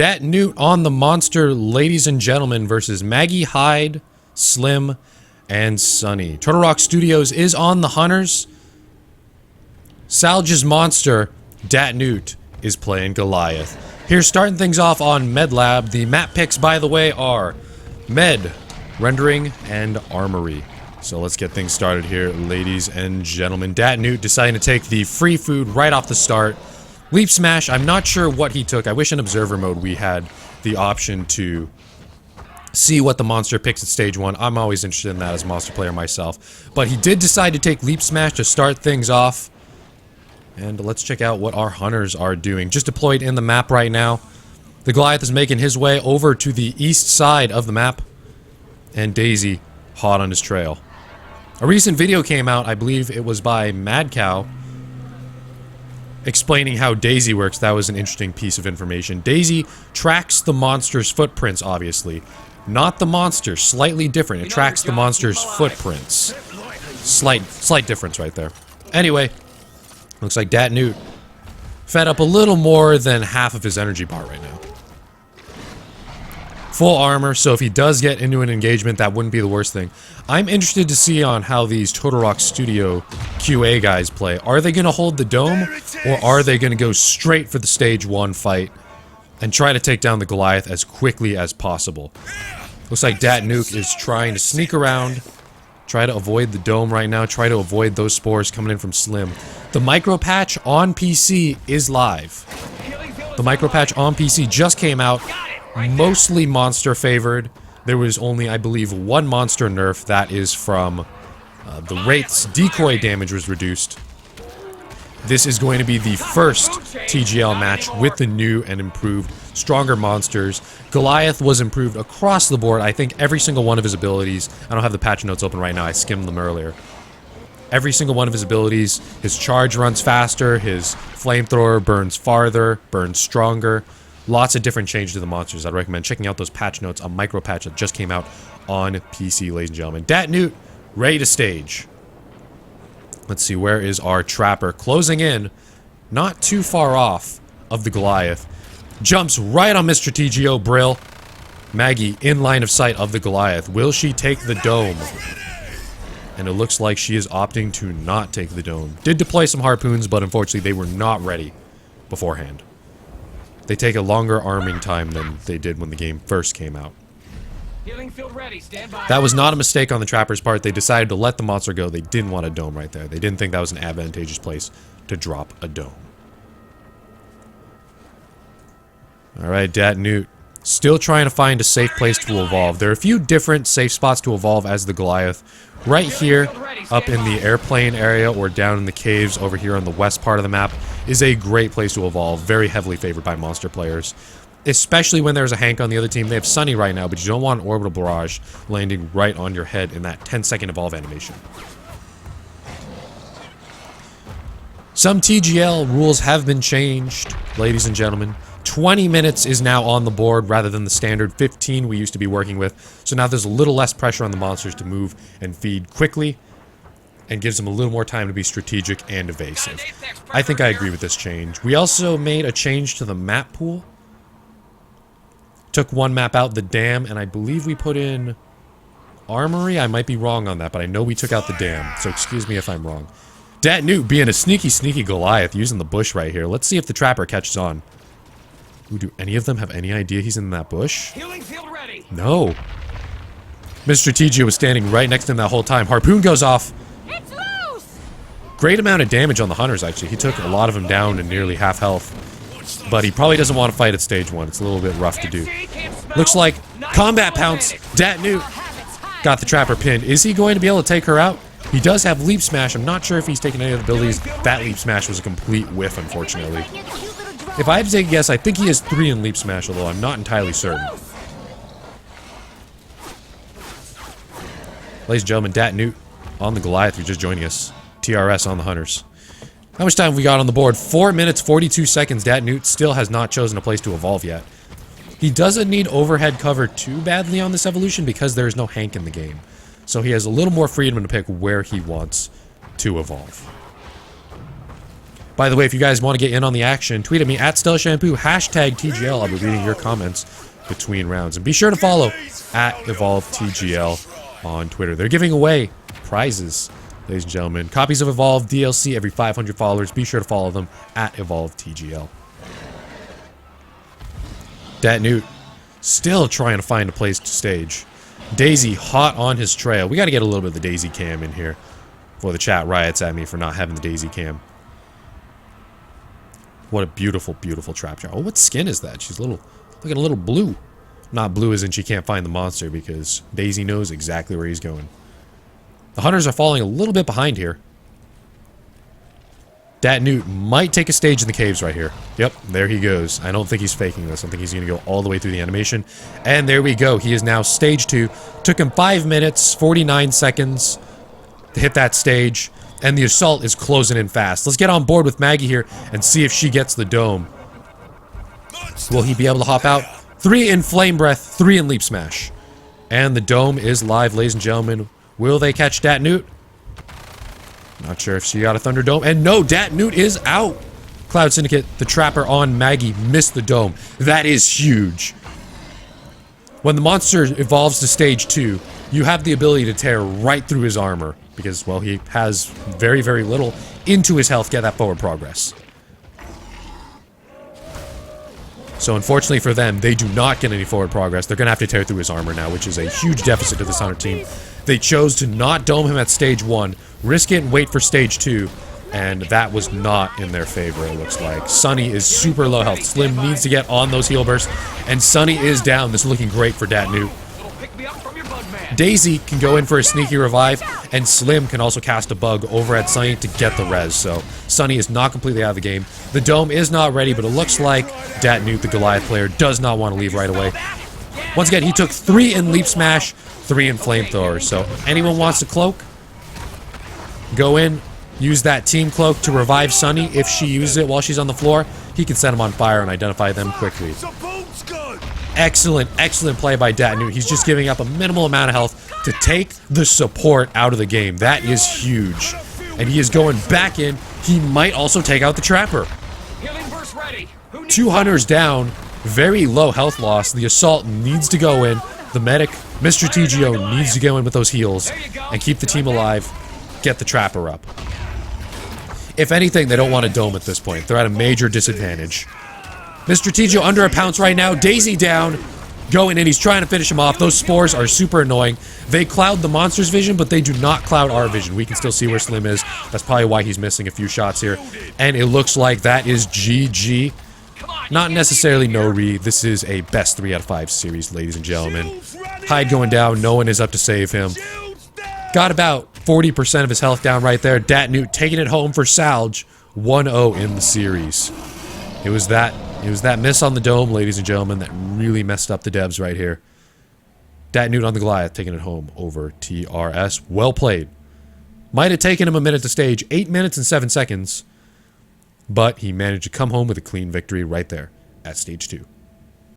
Dat Newt on the monster, ladies and gentlemen, versus Maggie, Hyde, Slim, and Sunny. Turtlerock Studios is on the hunters. SALGE's monster, Dat Newt, is playing Goliath. Here's starting things off on Med Lab. The map picks, by the way, are Med, Rendering, and Armory. So let's get things started here, ladies and gentlemen. Dat Newt deciding to take the free food right off the start. Leap Smash, I'm not sure what he took. I wish in Observer mode we had the option to see what the monster picks at stage 1. I'm always interested in that as a monster player myself. But he did decide to take Leap Smash to start things off. And let's check out what our hunters are doing. Just deployed in the map right now. The Goliath is making his way over to the east side of the map. And Daisy, hot on his trail. A recent video came out, I believe it was by Mad Cow, explaining how Daisy works. That was an interesting piece of information. Daisy tracks the monster's footprints, obviously. Not the monster, slightly different. It tracks the monster's footprints. Slight difference right there. Anyway, looks like Dat Newt fed up a little more than half of his energy bar right now. Full armor, so if he does get into an engagement, that wouldn't be the worst thing. I'm interested to see on how these Turtlerock Studio QA guys play. Are they going to hold the dome, or are they going to go straight for the stage 1 fight and try to take down the Goliath as quickly as possible? Looks like Dat Newt is trying to sneak around, try to avoid the dome right now, try to avoid those spores coming in from Slim. The micro patch on PC is live. The micro patch on PC just came out. Mostly monster favored. There was only, I believe, one monster nerf. That is from the Wraith's decoy damage was reduced. This is going to be the first TGL match with the new and improved, stronger monsters. Goliath was improved across the board. I think every single one of his abilities. I don't have the patch notes open right now. I skimmed them earlier. Every single one of his abilities. His charge runs faster. His flamethrower burns farther, burns stronger. Lots of different changes to the monsters. I'd recommend checking out those patch notes, a micro patch that just came out on PC, ladies and gentlemen. Dat Newt, ready to stage. Let's see, where is our Trapper? Closing in, not too far off of the Goliath. Jumps right on Mr. TGO Brill. Maggie in line of sight of the Goliath. Will she take the dome? And it looks like she is opting to not take the dome. Did deploy some harpoons, but unfortunately they were not ready beforehand. They take a longer arming time than they did when the game first came out. That was not a mistake on the Trapper's part. They decided to let the monster go. They didn't want a dome right there. They didn't think that was an advantageous place to drop a dome. Alright, Dat Newt. Still trying to find a safe place to evolve. There are a few different safe spots to evolve as the Goliath. Right here, up in the airplane area, or down in the caves over here on the west part of the map, is a great place to evolve. Very heavily favored by monster players. Especially when there's a Hank on the other team. They have Sunny right now, but you don't want an Orbital Barrage landing right on your head in that 10-second evolve animation. Some TGL rules have been changed, ladies and gentlemen. 20 minutes is now on the board rather than the standard 15 we used to be working with. So now there's a little less pressure on the monsters to move and feed quickly, and gives them a little more time to be strategic and evasive. I think I agree with this change. We also made a change to the map pool. Took one map out, the dam, and I believe we put in Armory. I might be wrong on that, but I know we took out the dam, so excuse me if I'm wrong. Dat Newt being a sneaky Goliath using the bush right here. Let's see if the Trapper catches on. Ooh, do any of them have any idea he's in that bush? No. Mr. TG was standing right next to him that whole time. Harpoon goes off. It's loose! Great amount of damage on the hunters, actually. He took a lot of them down to nearly half health. But he probably doesn't want to fight at stage 1. It's a little bit rough to do. Looks like Combat Pounce. Dat Newt got the Trapper pinned. Is he going to be able to take her out? He does have Leap Smash. I'm not sure if he's taking any of the abilities. That Leap Smash was a complete whiff, unfortunately. If I had to take a guess, I think he has 3 in Leap Smash, although I'm not entirely certain. Ladies and gentlemen, Dat Newt on the Goliath, who's just joining us. TRS on the hunters. How much time have we got on the board? 4 minutes, 42 seconds. Dat Newt still has not chosen a place to evolve yet. He doesn't need overhead cover too badly on this evolution because there is no Hank in the game. So he has a little more freedom to pick where he wants to evolve. By the way, if you guys want to get in on the action, tweet at me at StellaShampoo, hashtag TGL. I'll be reading your comments between rounds. And be sure to follow at EvolvedTGL on Twitter. They're giving away prizes, ladies and gentlemen. Copies of Evolved DLC every 500 followers. Be sure to follow them at EvolvedTGL. Dat Newt still trying to find a place to stage. Daisy hot on his trail. We got to get a little bit of the Daisy cam in here before the chat riots at me for not having the Daisy cam. What a beautiful, beautiful trap jar. Oh, what skin is that? She's looking a little blue. Not blue as in she can't find the monster because Daisy knows exactly where he's going. The hunters are falling a little bit behind here. Dat Newt might take a stage in the caves right here. Yep, there he goes. I don't think he's faking this. I think he's going to go all the way through the animation. And there we go. He is now stage 2. Took him 5 minutes, 49 seconds to hit that stage. And the assault is closing in fast. Let's get on board with Maggie here and see if she gets the dome. Will he be able to hop out? 3 in Flame Breath, 3 in Leap Smash. And the dome is live, ladies and gentlemen. Will they catch Dat Newt? Not sure if she got a Thunder Dome. And no, Dat Newt is out. Cloud Syndicate, the Trapper on Maggie, missed the dome. That is huge. When the monster evolves to stage 2, you have the ability to tear right through his armor. Because, well, he has very, very little into his health, get that forward progress. So unfortunately for them, they do not get any forward progress. They're going to have to tear through his armor now, which is a huge deficit to this Hunter team. They chose to not dome him at stage 1, risk it and wait for stage 2, and that was not in their favor, it looks like. Sunny is super low health. Slim needs to get on those heal bursts, and Sunny is down. This is looking great for Dat Newt. Daisy can go in for a sneaky revive, and Slim can also cast a bug over at Sunny to get the res, so Sunny is not completely out of the game. The dome is not ready, but it looks like Dat Newt, the Goliath player, does not want to leave right away. Once again, he took 3 in Leap Smash, 3 in Flamethrower, so anyone wants to cloak, go in, use that team cloak to revive Sunny. If she uses it while she's on the floor, he can set them on fire and identify them quickly. Excellent, excellent play by Dat Newt. He's just giving up a minimal amount of health to take the support out of the game. That is huge. And he is going back in. He might also take out the Trapper. 2 hunters down. Very low health loss. The assault needs to go in. The medic, Mr. TGO, needs to go in with those heals and keep the team alive. Get the Trapper up. If anything, they don't want to dome at this point. They're at a major disadvantage. Mr. TGO under a pounce right now. Daisy down. Going in. He's trying to finish him off. Those spores are super annoying. They cloud the monster's vision, but they do not cloud our vision. We can still see where Slim is. That's probably why he's missing a few shots here. And it looks like that is GG. Not necessarily no re. This is a best 3 out of 5 series, ladies and gentlemen. Hyde going down. No one is up to save him. Got about 40% of his health down right there. Dat Newt taking it home for Salge. 1-0 in the series. It was that miss on the dome, ladies and gentlemen, that really messed up the devs right here. Dat Newt on the Goliath taking it home over TRS. Well played. Might have taken him a minute to stage. 8 minutes and 7 seconds. But he managed to come home with a clean victory right there at stage 2.